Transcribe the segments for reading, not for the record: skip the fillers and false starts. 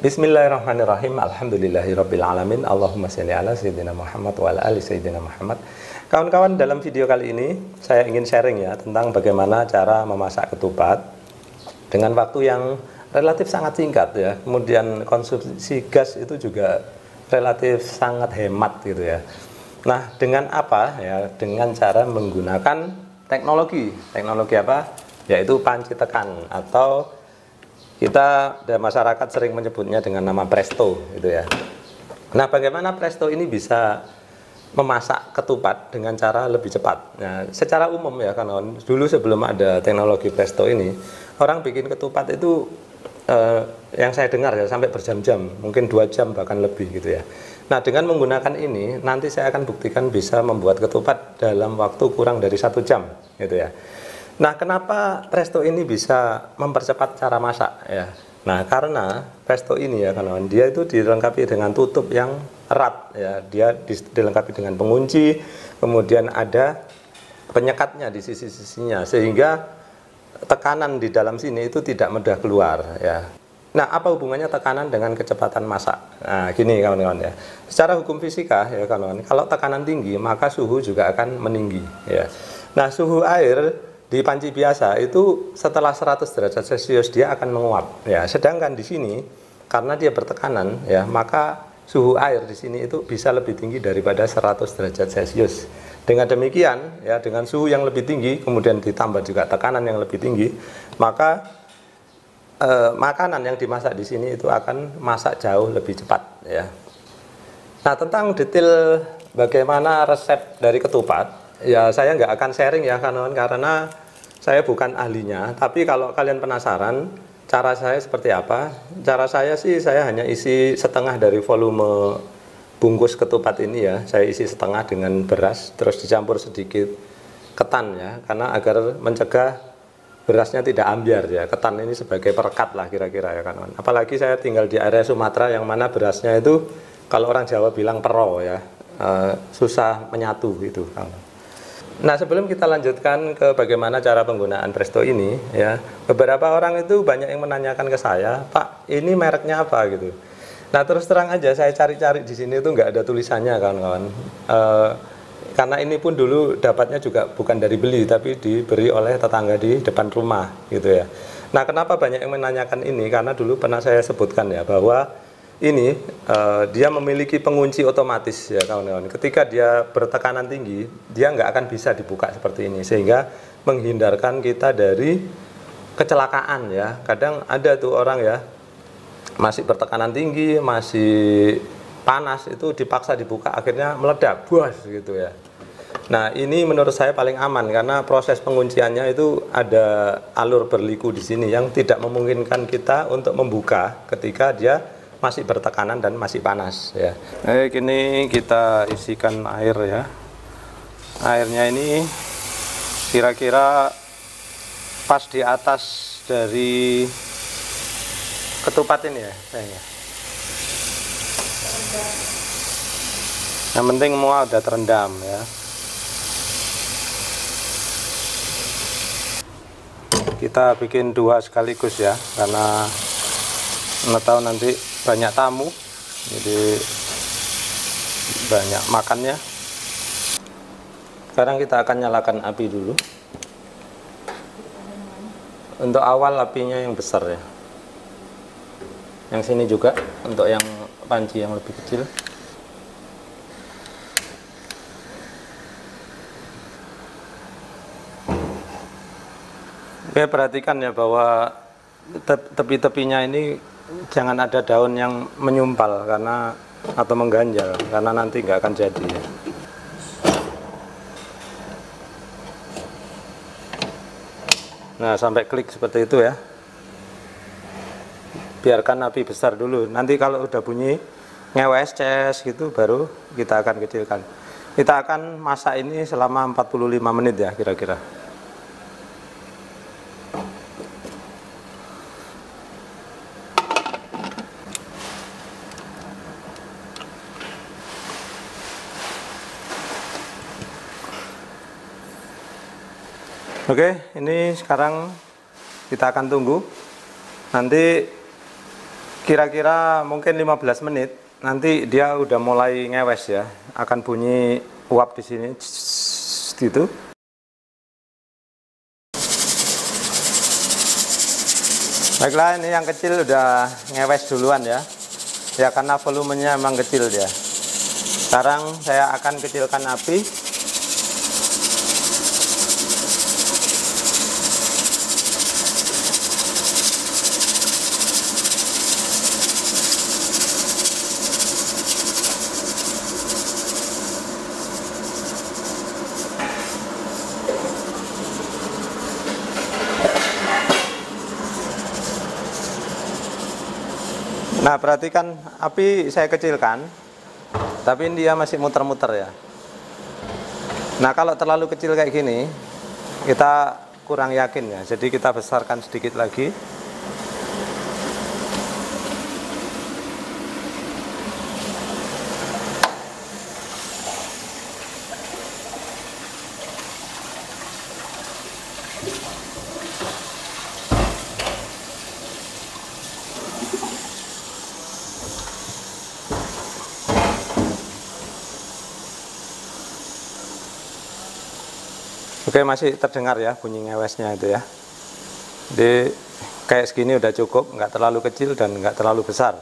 Bismillahirrahmanirrahim. Alhamdulillahirabbil alamin. Allahumma shalli ala sayyidina Muhammad wa ala ali sayyidina Muhammad. Kawan-kawan, dalam video kali ini saya ingin sharing ya tentang bagaimana cara memasak ketupat dengan waktu yang relatif sangat singkat ya. Kemudian konsumsi gas itu juga relatif sangat hemat gitu ya. Nah, dengan apa ya? Dengan cara menggunakan teknologi. Teknologi apa? Yaitu panci tekan, atau kita dan masyarakat sering menyebutnya dengan nama presto gitu ya. Nah, bagaimana presto ini bisa memasak ketupat dengan cara lebih cepat? Nah, secara umum ya, kan dulu sebelum ada teknologi presto ini, orang bikin ketupat itu yang saya dengar ya sampai berjam-jam, mungkin 2 jam bahkan lebih gitu ya. Nah, dengan menggunakan ini nanti saya akan buktikan bisa membuat ketupat dalam waktu kurang dari 1 jam gitu ya. Nah, kenapa presto ini bisa mempercepat cara masak ya? Nah, karena presto ini ya kawan, dia itu dilengkapi dengan tutup yang erat ya. Dia dilengkapi dengan pengunci, kemudian ada penyekatnya di sisi-sisinya sehingga tekanan di dalam sini itu tidak mudah keluar ya. Nah, apa hubungannya tekanan dengan kecepatan masak? Nah, gini kawan-kawan ya. Secara hukum fisika ya kawan, kalau tekanan tinggi maka suhu juga akan meninggi ya. Nah, suhu air di panci biasa itu setelah 100 derajat Celcius dia akan menguap ya. Sedangkan di sini karena dia bertekanan ya, maka suhu air di sini itu bisa lebih tinggi daripada 100 derajat Celcius. Dengan demikian ya, dengan suhu yang lebih tinggi kemudian ditambah juga tekanan yang lebih tinggi, maka makanan yang dimasak di sini itu akan masak jauh lebih cepat ya. Nah, tentang detail bagaimana resep dari ketupat ya, saya nggak akan sharing ya kawan, karena saya bukan ahlinya. Tapi kalau kalian penasaran cara saya seperti apa, cara saya sih saya hanya isi setengah dari volume bungkus ketupat ini ya. Saya isi setengah dengan beras, terus dicampur sedikit ketan ya, karena agar mencegah berasnya tidak ambiar ya. Ketan ini sebagai perekat lah kira-kira ya kawan. Apalagi saya tinggal di area Sumatera yang mana berasnya itu kalau orang Jawa bilang pero ya, susah menyatu gitu kawan. Nah, sebelum kita lanjutkan ke bagaimana cara penggunaan presto ini ya, beberapa orang itu banyak yang menanyakan ke saya, Pak, ini mereknya apa gitu. Nah, terus terang aja saya cari-cari di sini itu nggak ada tulisannya kawan-kawan. Karena ini pun dulu dapatnya juga bukan dari beli, tapi diberi oleh tetangga di depan rumah gitu ya. Nah, kenapa banyak yang menanyakan ini? Karena dulu pernah saya sebutkan ya bahwa ini dia memiliki pengunci otomatis ya kawan-kawan. Ketika dia bertekanan tinggi, dia nggak akan bisa dibuka seperti ini, sehingga menghindarkan kita dari kecelakaan ya. Kadang ada tuh orang ya masih bertekanan tinggi, masih panas, itu dipaksa dibuka akhirnya meledak, buas gitu ya. Nah, ini menurut saya paling aman karena proses pengunciannya itu ada alur berliku di sini yang tidak memungkinkan kita untuk membuka ketika dia masih bertekanan dan masih panas ya. Baik, ini kita isikan air ya. Airnya ini kira-kira pas di atas dari ketupat ini ya sayangnya. Yang penting semua udah terendam ya. Kita bikin 2 sekaligus ya, karena nggak tahu nanti banyak tamu, jadi banyak makannya. Sekarang kita akan nyalakan api dulu. Untuk awal apinya yang besar ya. Yang sini juga untuk yang panci yang lebih kecil. Oke, perhatikan ya bahwa tepi-tepinya ini jangan ada daun yang menyumpal karena atau mengganjal, karena nanti nggak akan jadi ya. Nah, sampai klik seperti itu ya. Biarkan api besar dulu. Nanti kalau udah bunyi ngewes ces gitu baru kita akan kecilkan. Kita akan masak ini selama 45 menit ya kira-kira. Oke, ini sekarang kita akan tunggu. Nanti kira-kira mungkin 15 menit nanti dia udah mulai ngewes ya, akan bunyi uap di sini gitu. Baiklah, ini yang kecil udah ngewes duluan ya. Ya karena volumenya emang kecil dia. Sekarang saya akan kecilkan api. Nah, perhatikan api saya kecilkan, tapi dia masih muter-muter ya. Nah, kalau terlalu kecil kayak gini, kita kurang yakin ya. Jadi kita besarkan sedikit lagi. Oke, masih terdengar ya bunyi ngewesnya itu ya. Jadi kayak segini udah cukup, nggak terlalu kecil dan nggak terlalu besar.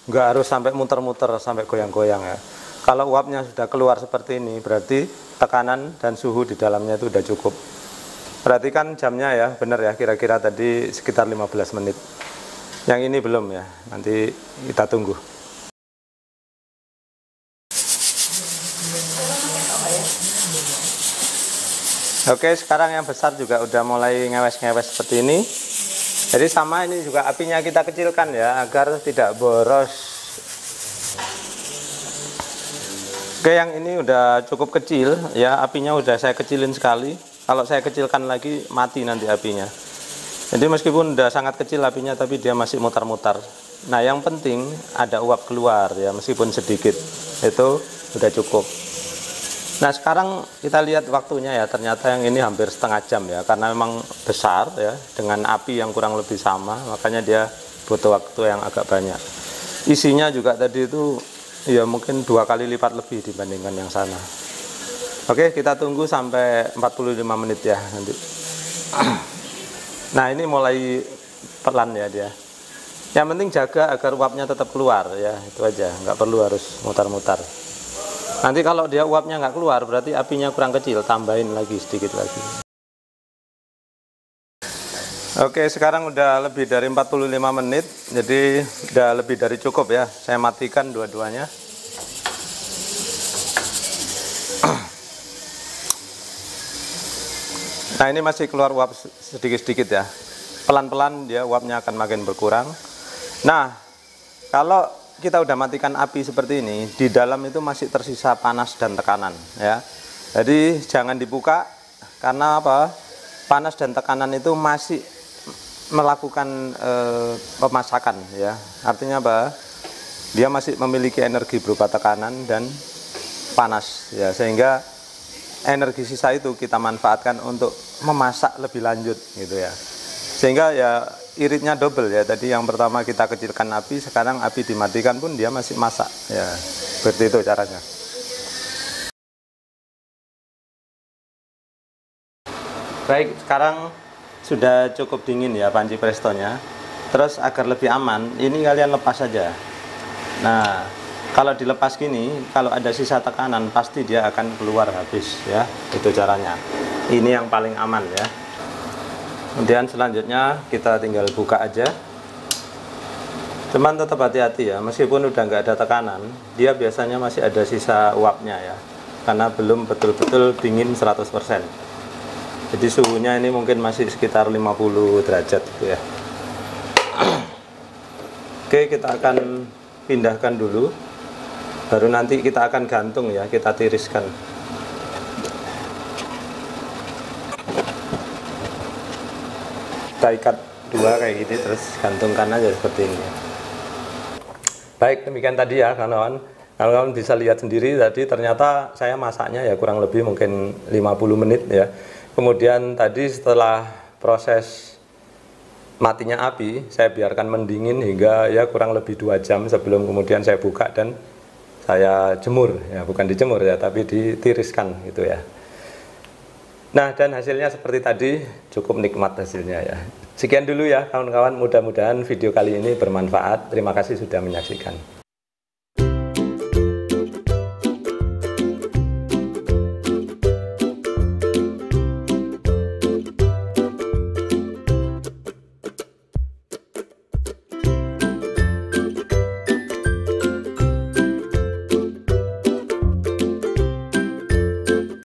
Nggak harus sampai muter-muter, sampai goyang-goyang ya. Kalau uapnya sudah keluar seperti ini, berarti tekanan dan suhu di dalamnya itu udah cukup. Perhatikan jamnya ya, benar ya, kira-kira tadi sekitar 15 menit. Yang ini belum ya, nanti kita tunggu. Oke, sekarang yang besar juga udah mulai ngewes-ngewes seperti ini. Jadi sama ini juga apinya kita kecilkan ya, agar tidak boros. Oke, yang ini udah cukup kecil ya, apinya udah saya kecilin sekali. Kalau saya kecilkan lagi mati nanti apinya. Jadi meskipun udah sangat kecil apinya, tapi dia masih mutar-mutar. Nah, yang penting ada uap keluar ya, meskipun sedikit. Itu udah cukup. Nah, sekarang kita lihat waktunya ya, ternyata yang ini hampir setengah jam ya, karena memang besar ya, dengan api yang kurang lebih sama, makanya dia butuh waktu yang agak banyak. Isinya juga tadi itu ya mungkin 2 kali lipat lebih dibandingkan yang sana. Oke, kita tunggu sampai 45 menit ya nanti. Nah, ini mulai pelan ya dia. Yang penting jaga agar uapnya tetap keluar ya, itu aja, nggak perlu harus mutar-mutar. Nanti kalau dia uapnya nggak keluar, berarti apinya kurang kecil, tambahin lagi sedikit lagi. Oke, sekarang udah lebih dari 45 menit, jadi udah lebih dari cukup ya. Saya matikan dua-duanya. Nah, ini masih keluar uap sedikit-sedikit ya. Pelan-pelan dia uapnya akan makin berkurang. Nah, kalau kita udah matikan api seperti ini, di dalam itu masih tersisa panas dan tekanan ya. Jadi jangan dibuka, karena apa? Panas dan tekanan itu masih melakukan pemasakan ya. Artinya apa? Dia masih memiliki energi berupa tekanan dan panas ya, sehingga energi sisa itu kita manfaatkan untuk memasak lebih lanjut gitu ya. Sehingga ya iritnya double ya. Tadi yang pertama kita kecilkan api, sekarang api dimatikan pun dia masih masak ya. Seperti itu caranya. Baik, sekarang sudah cukup dingin ya panci prestonya. Terus agar lebih aman, ini kalian lepas saja. Nah, kalau dilepas gini, kalau ada sisa tekanan pasti dia akan keluar habis ya. Itu caranya. Ini yang paling aman ya. Kemudian selanjutnya kita tinggal buka aja. Cuman tetap hati-hati ya, meskipun udah nggak ada tekanan, dia biasanya masih ada sisa uapnya ya, karena belum betul-betul dingin 100%. Jadi suhunya ini mungkin masih sekitar 50 derajat gitu ya. Oke, kita akan pindahkan dulu, baru nanti kita akan gantung ya, kita tiriskan. Kita ikat dua kayak gini, terus gantungkan aja seperti ini. Baik, demikian tadi ya kawan-kawan. Kawan-kawan bisa lihat sendiri tadi, ternyata saya masaknya ya kurang lebih mungkin 50 menit ya. Kemudian tadi setelah proses matinya api, saya biarkan mendingin hingga ya kurang lebih 2 jam sebelum kemudian saya buka dan saya jemur, ya bukan dijemur ya, tapi ditiriskan gitu ya. Nah, dan hasilnya seperti tadi, cukup nikmat hasilnya ya. Sekian dulu ya kawan-kawan, mudah-mudahan video kali ini bermanfaat. Terima kasih sudah menyaksikan.